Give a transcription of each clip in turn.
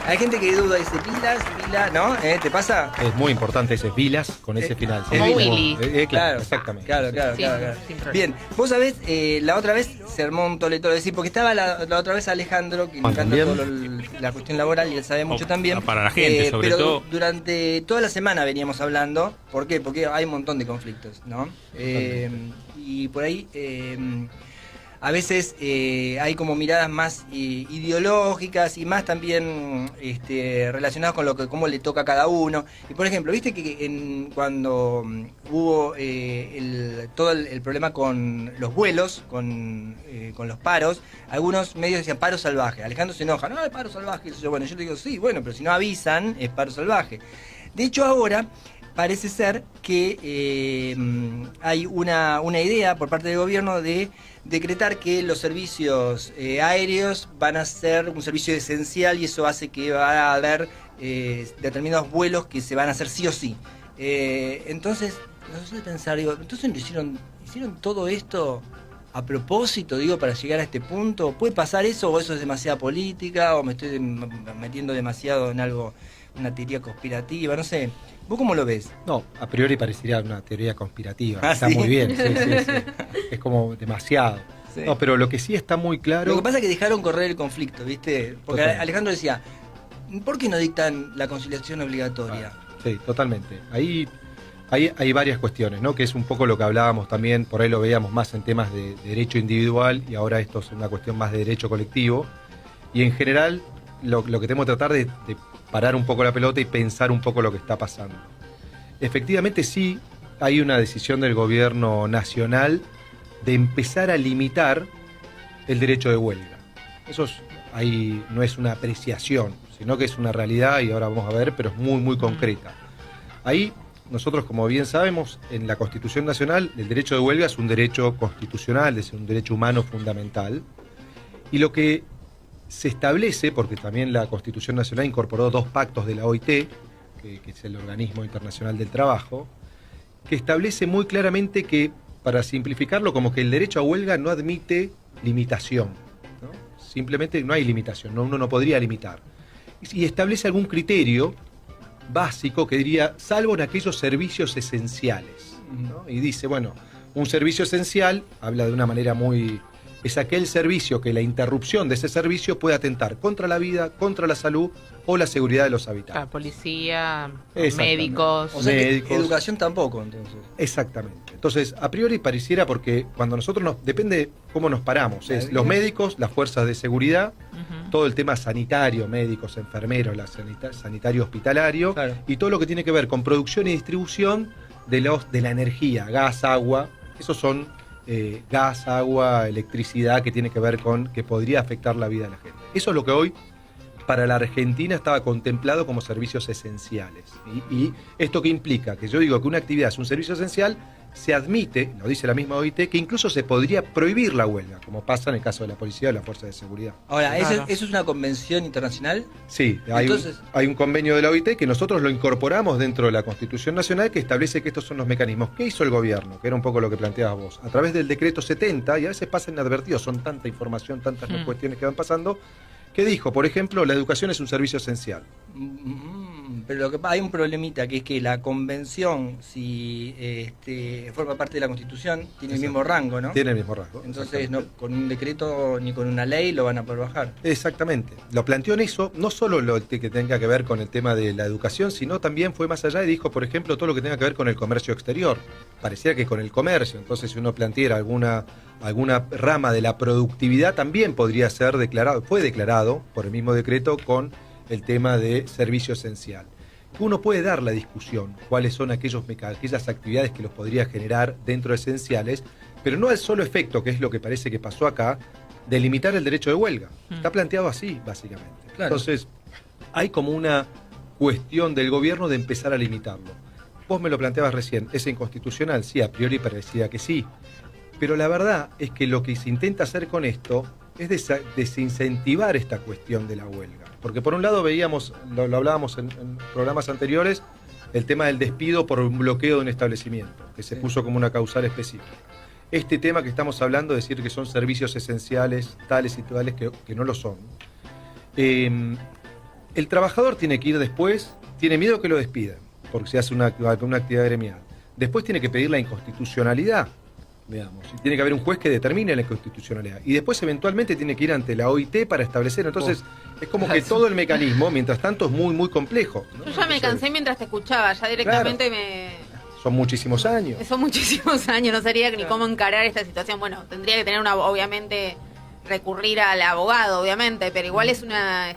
Hay gente que duda, dice pilas, ¿no? ¿Te pasa? Es muy importante ese Vilas con ese final. como Willy. Claro, exactamente. Claro. Sin problema. Bien, vos sabés, la otra vez se armó un toleto de decir, porque estaba la otra vez Alejandro, que le encanta ¿También? todo la cuestión laboral y él sabe mucho también. Para la gente, sobre pero todo. durante toda la semana veníamos hablando. ¿Por qué? Porque hay un montón de conflictos, ¿no? Y por ahí a veces hay como miradas más ideológicas y más también relacionadas con cómo le toca a cada uno. Y por ejemplo, viste que cuando hubo todo el problema con los vuelos, con los paros, algunos medios decían paro salvaje. Alejandro se enoja, no, es paro salvaje. Bueno, yo le digo, sí, bueno, pero si no avisan, es paro salvaje. De hecho, ahora parece ser que hay una idea por parte del gobierno de decretar que los servicios aéreos van a ser un servicio esencial y eso hace que va a haber determinados vuelos que se van a hacer sí o sí. Entonces, no sé pensar, digo, entonces hicieron todo esto a propósito, digo, para llegar a este punto. ¿Puede pasar eso o eso es demasiada política o me estoy metiendo demasiado en algo, una teoría conspirativa? No sé. ¿Vos cómo lo ves? No, a priori parecería una teoría conspirativa. Ah, está ¿sí? muy bien, sí. Es como demasiado. Sí. No, pero lo que sí está muy claro... Lo que pasa es que dejaron correr el conflicto, ¿viste? Porque Total. Alejandro decía, ¿por qué no dictan la conciliación obligatoria? Sí, totalmente. Ahí hay varias cuestiones, ¿no? Que es un poco lo que hablábamos también, por ahí lo veíamos más en temas de derecho individual y ahora esto es una cuestión más de derecho colectivo. Y en general lo que tenemos que tratar de parar un poco la pelota y pensar un poco lo que está pasando. Efectivamente sí hay una decisión del gobierno nacional de empezar a limitar el derecho de huelga. Eso ahí no es una apreciación, sino que es una realidad y ahora vamos a ver, pero es muy, muy concreta. Ahí nosotros, como bien sabemos, en la Constitución Nacional el derecho de huelga es un derecho constitucional, es un derecho humano fundamental. Y lo que se establece, porque también la Constitución Nacional incorporó 2 pactos de la OIT, que es el Organismo Internacional del Trabajo, que establece muy claramente que, para simplificarlo, como que el derecho a huelga no admite limitación, ¿no? Simplemente no hay limitación, uno no podría limitar. Y establece algún criterio básico que diría, salvo en aquellos servicios esenciales, ¿no? Y dice, bueno, un servicio esencial, habla de una manera muy... es aquel servicio que la interrupción de ese servicio puede atentar contra la vida, contra la salud o la seguridad de los habitantes. La policía, Exactamente. médicos. O sea que Médicos. educación tampoco, entonces. Exactamente. Entonces, a priori pareciera, porque cuando nosotros depende cómo nos paramos, es los médicos, las fuerzas de seguridad, todo el tema sanitario, médicos, enfermeros, sanitario hospitalario, Claro. y todo lo que tiene que ver con producción y distribución de la energía, gas, agua, esos son gas, agua, electricidad, que tiene que ver con que podría afectar la vida de la gente. Eso es lo que hoy para la Argentina estaba contemplado como servicios esenciales. Y esto que implica, que yo digo que una actividad es un servicio esencial, se admite, lo dice la misma OIT, que incluso se podría prohibir la huelga, como pasa en el caso de la policía o la fuerza de seguridad. Ahora, Claro. ¿eso es una convención internacional? Sí, hay, Entonces- hay un convenio de la OIT que nosotros lo incorporamos dentro de la Constitución Nacional, que establece que estos son los mecanismos. ¿Qué hizo el gobierno? Que era un poco lo que planteabas vos. A través del decreto 70, y a veces pasa inadvertido, son tanta información, tantas cuestiones que van pasando, que dijo, por ejemplo, la educación es un servicio esencial. Pero hay un problemita, que es que la convención, si forma parte de la Constitución, tiene el mismo rango, ¿no? Tiene el mismo rasgo. Entonces, no, con un decreto ni con una ley lo van a poder bajar. Exactamente. Lo planteó en eso, no solo lo que tenga que ver con el tema de la educación, sino también fue más allá y dijo, por ejemplo, todo lo que tenga que ver con el comercio exterior. Parecía que con el comercio, entonces si uno planteara alguna rama de la productividad también podría ser declarado, fue declarado por el mismo decreto con el tema de servicio esencial. Uno puede dar la discusión, cuáles son aquellas actividades que los podría generar dentro de esenciales, pero no al solo efecto, que es lo que parece que pasó acá, de limitar el derecho de huelga. Está planteado así, básicamente. Claro. Entonces, hay como una cuestión del gobierno de empezar a limitarlo. Vos me lo planteabas recién, ¿es inconstitucional? Sí, a priori parecía que sí. Pero la verdad es que lo que se intenta hacer con esto es desincentivar esta cuestión de la huelga. Porque por un lado veíamos, lo hablábamos en programas anteriores, el tema del despido por un bloqueo de un establecimiento, que se puso como una causal específica. Este tema que estamos hablando, decir que son servicios esenciales, tales y tales, que no lo son. El trabajador tiene que ir después, tiene miedo que lo despidan, porque se hace una actividad gremial. Después tiene que pedir la inconstitucionalidad, digamos, y tiene que haber un juez que determine la inconstitucionalidad. Y después eventualmente tiene que ir ante la OIT para establecer. Entonces, es como que todo el mecanismo, mientras tanto, es muy, muy complejo, ¿no? Yo ya me cansé mientras te escuchaba, ya directamente Son muchísimos años. Son muchísimos años, no sabría ni cómo encarar esta situación. Bueno, tendría que tener obviamente, recurrir al abogado, obviamente, pero igual es una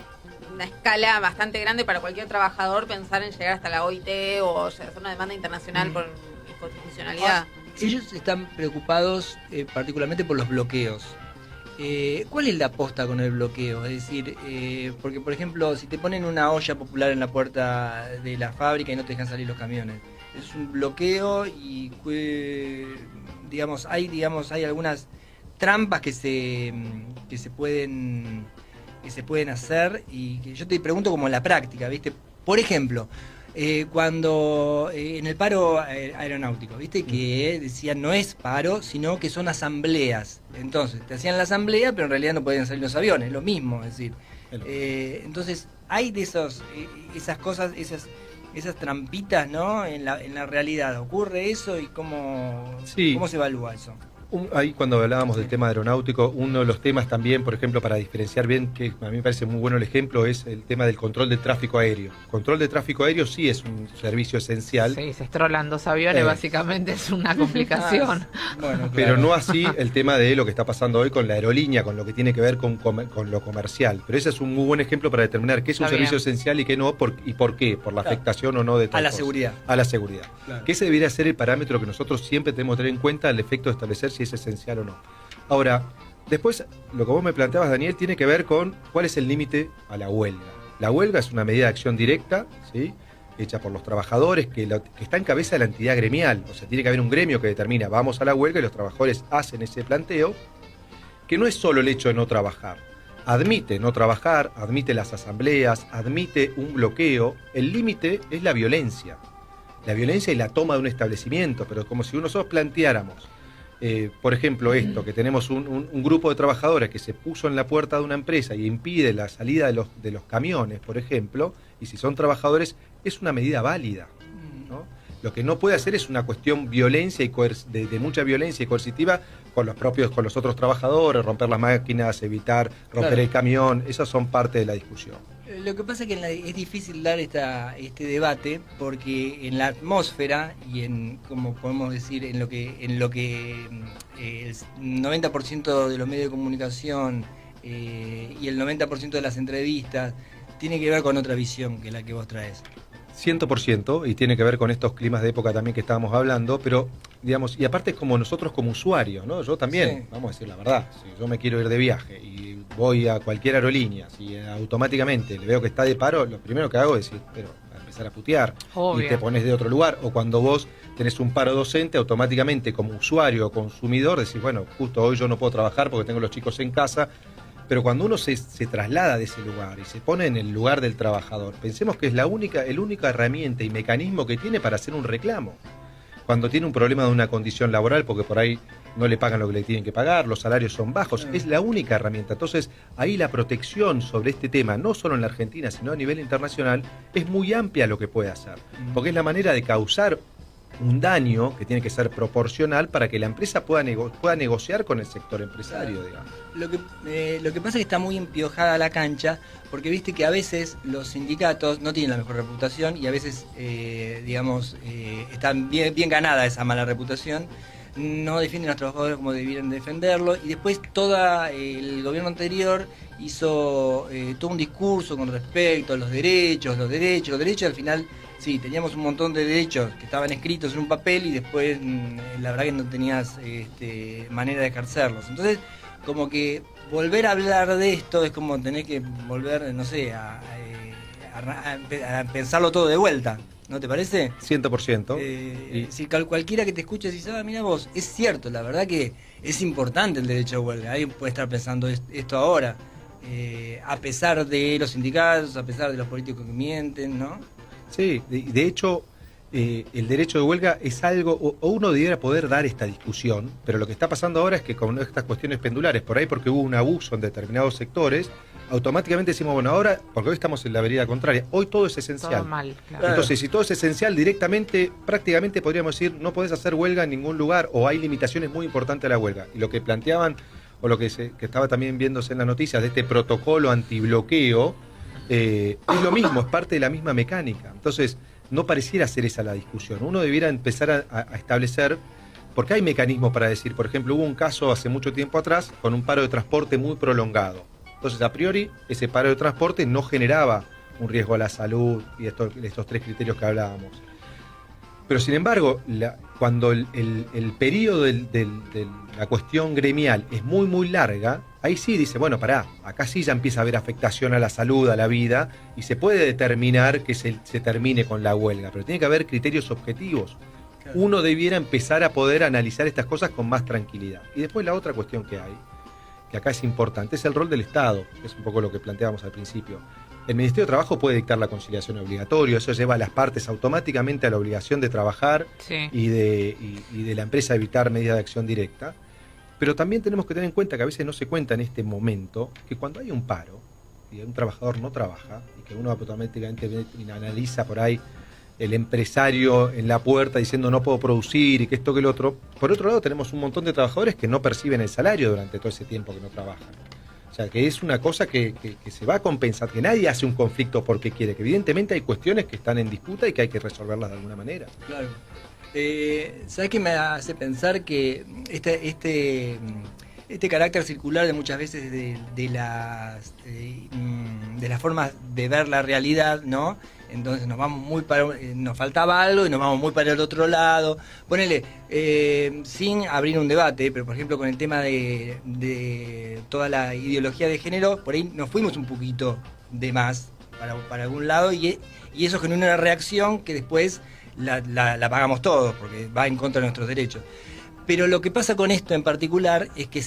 escala bastante grande para cualquier trabajador pensar en llegar hasta la OIT o hacer una demanda internacional por inconstitucionalidad. Ellos están preocupados particularmente por los bloqueos. ¿Cuál es la posta con el bloqueo? Es decir, porque por ejemplo, si te ponen una olla popular en la puerta de la fábrica y no te dejan salir los camiones, es un bloqueo y hay algunas trampas que se pueden hacer, y que yo te pregunto como en la práctica, ¿viste? Por ejemplo, cuando en el paro aeronáutico, ¿viste? Que decían no es paro, sino que son asambleas. Entonces, te hacían la asamblea, pero en realidad no podían salir los aviones, lo mismo, es decir. Entonces, hay de esas cosas, esas trampitas, ¿no? En la realidad, ¿ocurre eso? ¿Y cómo se evalúa eso? Ahí cuando hablábamos del tema aeronáutico, uno de los temas también, por ejemplo, para diferenciar bien, que a mí me parece muy bueno el ejemplo, es el tema del control del tráfico aéreo. Control de tráfico aéreo sí es un servicio esencial. Sí, se estrolan dos aviones, básicamente es una complicación. Bueno, claro. Pero no así el tema de lo que está pasando hoy con la aerolínea, con lo que tiene que ver con lo comercial. Pero ese es un muy buen ejemplo para determinar qué es un servicio esencial y qué no, y por qué, por la afectación o no de tal cosa. Seguridad. A la seguridad. Claro. Que ese debería ser el parámetro que nosotros siempre tenemos que tener en cuenta al efecto de establecer si es esencial o no. Ahora, después, lo que vos me planteabas, Daniel, tiene que ver con cuál es el límite a la huelga. La huelga es una medida de acción directa, ¿sí?, hecha por los trabajadores, que está en cabeza de la entidad gremial. O sea, tiene que haber un gremio que determina, vamos a la huelga, y los trabajadores hacen ese planteo, que no es solo el hecho de no trabajar. Admite no trabajar, admite las asambleas, admite un bloqueo. El límite es la violencia. La violencia y la toma de un establecimiento, pero como si nosotros planteáramos, por ejemplo, esto, que tenemos un grupo de trabajadores que se puso en la puerta de una empresa y impide la salida de los camiones, por ejemplo, y si son trabajadores, es una medida válida, ¿no? Lo que no puede hacer es una cuestión violencia y de mucha violencia y coercitiva con los otros trabajadores, romper las máquinas, evitar romper el camión. Esas son parte de la discusión. Lo que pasa es que es difícil dar este debate, porque en la atmósfera y como podemos decir, en lo que el 90% de los medios de comunicación y el 90% de las entrevistas tiene que ver con otra visión que la que vos traes. 100%, y tiene que ver con estos climas de época también que estábamos hablando, pero digamos, y aparte es como nosotros como usuarios, ¿no? Yo también, vamos a decir la verdad, si yo me quiero ir de viaje y voy a cualquier aerolínea, si automáticamente le veo que está de paro, lo primero que hago es decir, pero a empezar a putear. Obvio. Y te pones de otro lugar, o cuando vos tenés un paro docente, automáticamente como usuario o consumidor decís, bueno, justo hoy yo no puedo trabajar porque tengo los chicos en casa. Pero cuando uno se traslada de ese lugar y se pone en el lugar del trabajador, pensemos que es la única herramienta y mecanismo que tiene para hacer un reclamo. Cuando tiene un problema de una condición laboral, porque por ahí no le pagan lo que le tienen que pagar, los salarios son bajos, es la única herramienta. Entonces, ahí la protección sobre este tema, no solo en la Argentina, sino a nivel internacional, es muy amplia lo que puede hacer. Porque es la manera de causar un daño que tiene que ser proporcional para que la empresa pueda negociar con el sector empresario, digamos. Lo que pasa es que está muy empiojada la cancha, porque viste que a veces los sindicatos no tienen la mejor reputación y a veces, están bien ganada esa mala reputación, no defienden a los trabajadores como debieran defenderlo, y después el gobierno anterior hizo todo un discurso con respecto a los derechos, al final. Sí, teníamos un montón de derechos que estaban escritos en un papel y después la verdad que no tenías manera de ejercerlos. Entonces, como que volver a hablar de esto es como tener que volver, no sé, a pensarlo todo de vuelta. ¿No te parece? 100%. Si cualquiera que te escuche dice, mira vos, es cierto, la verdad que es importante el derecho a huelga. Alguien puede estar pensando esto ahora, a pesar de los sindicatos, a pesar de los políticos que mienten, ¿no? Sí, de hecho, el derecho de huelga es algo, o uno debiera poder dar esta discusión, pero lo que está pasando ahora es que con estas cuestiones pendulares, por ahí porque hubo un abuso en determinados sectores, automáticamente decimos, bueno, ahora, porque hoy estamos en la vereda contraria, hoy todo es esencial. Todo mal, claro. Entonces, si todo es esencial, directamente, prácticamente podríamos decir, no podés hacer huelga en ningún lugar o hay limitaciones muy importantes a la huelga. Y lo que planteaban, o lo que estaba también viéndose en las noticias de este protocolo antibloqueo, es lo mismo, es parte de la misma mecánica. Entonces, no pareciera ser esa la discusión. Uno debiera empezar a establecer, porque hay mecanismos para decir, por ejemplo, hubo un caso hace mucho tiempo atrás con un paro de transporte muy prolongado. Entonces, a priori, ese paro de transporte no generaba un riesgo a la salud y estos 3 criterios que hablábamos. Pero, sin embargo, cuando el periodo de la cuestión gremial es muy, muy larga, ahí sí dice, bueno, pará, acá sí ya empieza a haber afectación a la salud, a la vida, y se puede determinar que se termine con la huelga, pero tiene que haber criterios objetivos. Claro. Uno debiera empezar a poder analizar estas cosas con más tranquilidad. Y después la otra cuestión que hay, que acá es importante, es el rol del Estado, que es un poco lo que planteábamos al principio. El Ministerio de Trabajo puede dictar la conciliación obligatoria, eso lleva a las partes automáticamente a la obligación de trabajar sí. y de la empresa evitar medidas de acción directa. Pero también tenemos que tener en cuenta que a veces no se cuenta en este momento que cuando hay un paro y un trabajador no trabaja y que uno automáticamente analiza por ahí el empresario en la puerta diciendo no puedo producir y que esto que el otro, por otro lado tenemos un montón de trabajadores que no perciben el salario durante todo ese tiempo que no trabajan. O sea, que es una cosa que se va a compensar, que nadie hace un conflicto porque quiere, que evidentemente hay cuestiones que están en disputa y que hay que resolverlas de alguna manera. Claro. ¿Sabes qué me hace pensar que este carácter circular de muchas veces de las formas de ver la realidad, ¿no? Entonces nos vamos nos faltaba algo y nos vamos muy para el otro lado. Ponele, sin abrir un debate, pero por ejemplo con el tema de toda la ideología de género, por ahí nos fuimos un poquito de más para algún lado y eso generó una reacción que después la pagamos todos, porque va en contra de nuestros derechos. Pero lo que pasa con esto en particular es que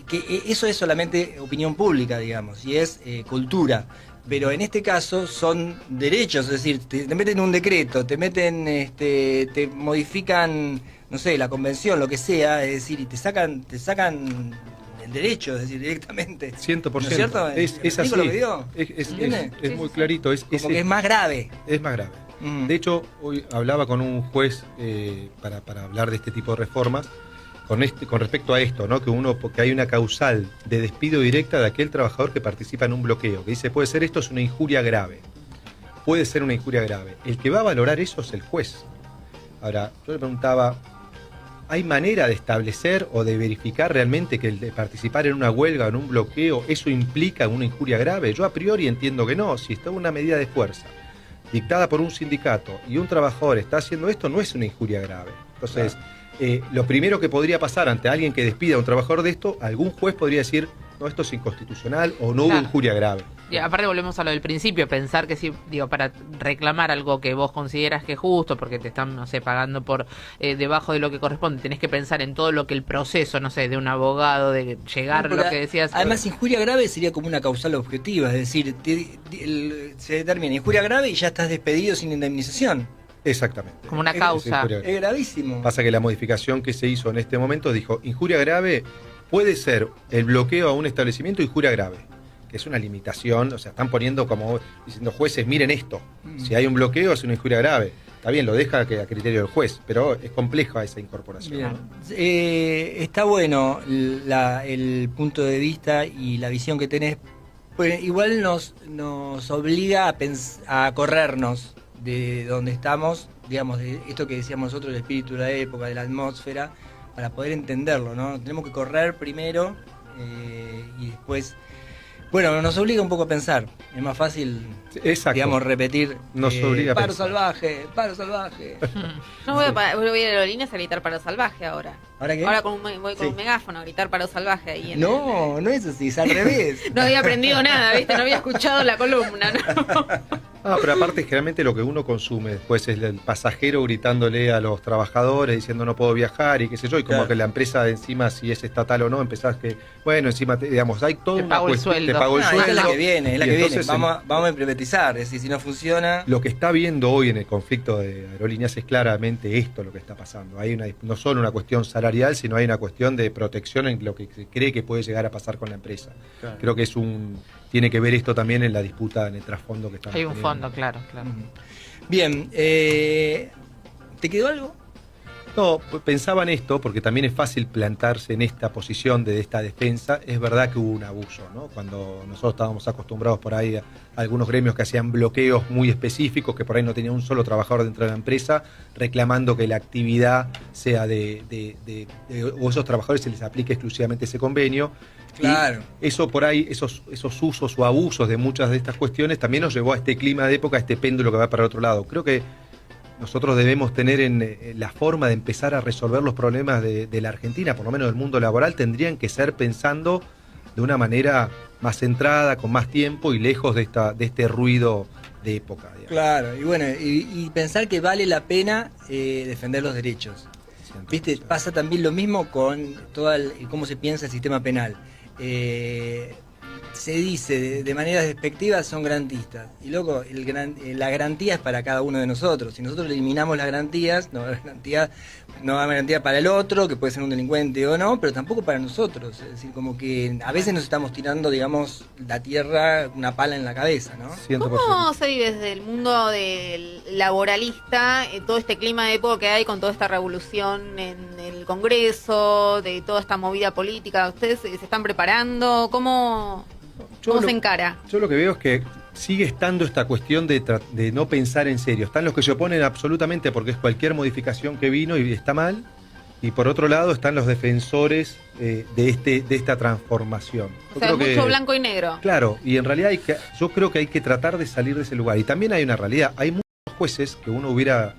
que eso es solamente opinión pública, digamos, y es cultura. Pero en este caso son derechos, es decir, te meten un decreto, te te modifican, no sé, la convención, lo que sea, es decir, y te sacan el derecho, es decir, directamente. 100%. ¿No es cierto? Es así. Lo que digo? Es muy clarito. Como que es más grave. Es más grave. De hecho, hoy hablaba con un juez para hablar de este tipo de reformas, con respecto a esto, ¿no? Que hay una causal de despido directa de aquel trabajador que participa en un bloqueo, que dice, puede ser esto es una injuria grave. Puede ser una injuria grave. El que va a valorar eso es el juez. Ahora, yo le preguntaba, ¿hay manera de establecer o de verificar realmente que el de participar en una huelga o en un bloqueo, eso implica una injuria grave? Yo a priori entiendo que no. Si está una medida de fuerza dictada por un sindicato y un trabajador está haciendo esto, no es una injuria grave. Entonces, claro. Lo primero que podría pasar ante alguien que despida a un trabajador de esto, algún juez podría decir, no, esto es inconstitucional o no hubo injuria grave. Y aparte volvemos a lo del principio, pensar que si, para reclamar algo que vos consideras que es justo, porque te están, no sé, pagando por debajo de lo que corresponde, tenés que pensar en todo lo que el proceso, no sé, de un abogado, de llegar a lo que decías. Además, injuria grave sería como una causal objetiva, es decir, se determina injuria grave y ya estás despedido sin indemnización. Exactamente. Como una causa. Es gravísimo. Pasa que la modificación que se hizo en este momento dijo, injuria grave puede ser el bloqueo a un establecimiento, injuria grave, que es una limitación, o sea, están poniendo como diciendo, jueces, miren esto, si hay un bloqueo es una injuria grave. Está bien, lo deja a criterio del juez, pero es compleja esa incorporación. Está bueno el punto de vista y la visión que tenés, pues igual nos obliga a corrernos de donde estamos, digamos, de esto que decíamos nosotros, el espíritu de la época, de la atmósfera, para poder entenderlo, ¿no? Tenemos que correr primero y después, bueno, nos obliga un poco a pensar. Es más fácil, digamos, repetir nos obliga paro salvaje, paro salvaje. Yo voy a ir a Aerolíneas a gritar paro salvaje ahora. ¿Ahora qué? Ahora voy con un megáfono a gritar paro salvaje ahí. No es así, es al revés. No había aprendido nada, ¿viste? No había escuchado la columna, ¿no? Pero aparte generalmente lo que uno consume después es el pasajero gritándole a los trabajadores diciendo no puedo viajar y qué sé yo, y como que la empresa encima, si es estatal o no, empezás que, bueno, encima, digamos, hay todo una cuestión, te pago el sueldo. Es la que viene, vamos a privatizar, es decir, si no funciona. Lo que está viendo hoy en el conflicto de Aerolíneas es claramente esto lo que está pasando. Hay no solo una cuestión salarial, sino hay una cuestión de protección en lo que se cree que puede llegar a pasar con la empresa. Claro. Creo que es tiene que ver esto también en la disputa, en el trasfondo que estamos Hay un teniendo. fondo, claro, claro. Ujú. Bien, ¿te quedó algo? No, pensaba en esto, porque también es fácil plantarse en esta posición de esta defensa. Es verdad que hubo un abuso, ¿no? Cuando nosotros estábamos acostumbrados por ahí a algunos gremios que hacían bloqueos muy específicos, que por ahí no tenía un solo trabajador dentro de la empresa, reclamando que la actividad sea o esos trabajadores se les aplique exclusivamente ese convenio. Claro. Y eso por ahí, esos usos o abusos de muchas de estas cuestiones también nos llevó a este clima de época, a este péndulo que va para el otro lado. Creo que nosotros debemos tener en la forma de empezar a resolver los problemas de la Argentina, por lo menos del mundo laboral, tendrían que ser pensando de una manera más centrada, con más tiempo y lejos de este ruido de época. Digamos. Claro, y bueno, y pensar que vale la pena defender los derechos. ¿Viste? Pasa también lo mismo con cómo se piensa el sistema penal. Se dice de manera despectiva son garantistas. Y luego, la garantía es para cada uno de nosotros. Si nosotros eliminamos las garantías, no hay garantía para el otro, que puede ser un delincuente o no, pero tampoco para nosotros. Es decir, como que a veces nos estamos tirando, digamos, la tierra, una pala en la cabeza, ¿no? 100%. ¿Cómo se vive desde el mundo del laboralista todo este clima de época que hay con toda esta revolución en el Congreso, de toda esta movida política? ¿Ustedes se están preparando? ¿Cómo se encara? Yo lo que veo es que sigue estando esta cuestión de no pensar en serio. Están los que se oponen absolutamente porque es cualquier modificación que vino y está mal. Y por otro lado están los defensores de esta transformación. O sea, mucho blanco y negro. Claro, y en realidad yo creo que hay que tratar de salir de ese lugar. Y también hay una realidad. Hay muchos jueces que uno hubiera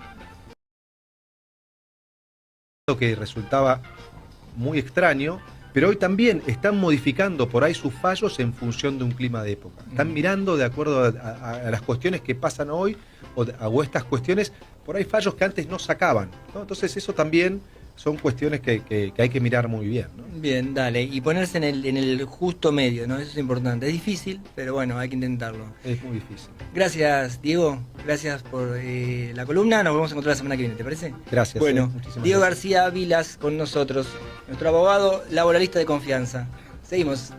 que resultaba muy extraño, pero hoy también están modificando por ahí sus fallos en función de un clima de época. Están mirando de acuerdo a las cuestiones que pasan hoy o estas cuestiones, por ahí fallos que antes no sacaban, ¿no? Entonces eso también son cuestiones que hay que mirar muy bien, ¿no? Bien, dale. Y ponerse en el justo medio, ¿no? Eso es importante. Es difícil, pero bueno, hay que intentarlo. Es muy difícil. Gracias, Diego. Gracias por la columna. Nos vemos a encontrar la semana que viene, ¿te parece? Gracias. Bueno, muchísimas Diego gracias. García Vilas con nosotros, nuestro abogado laboralista de confianza. Seguimos.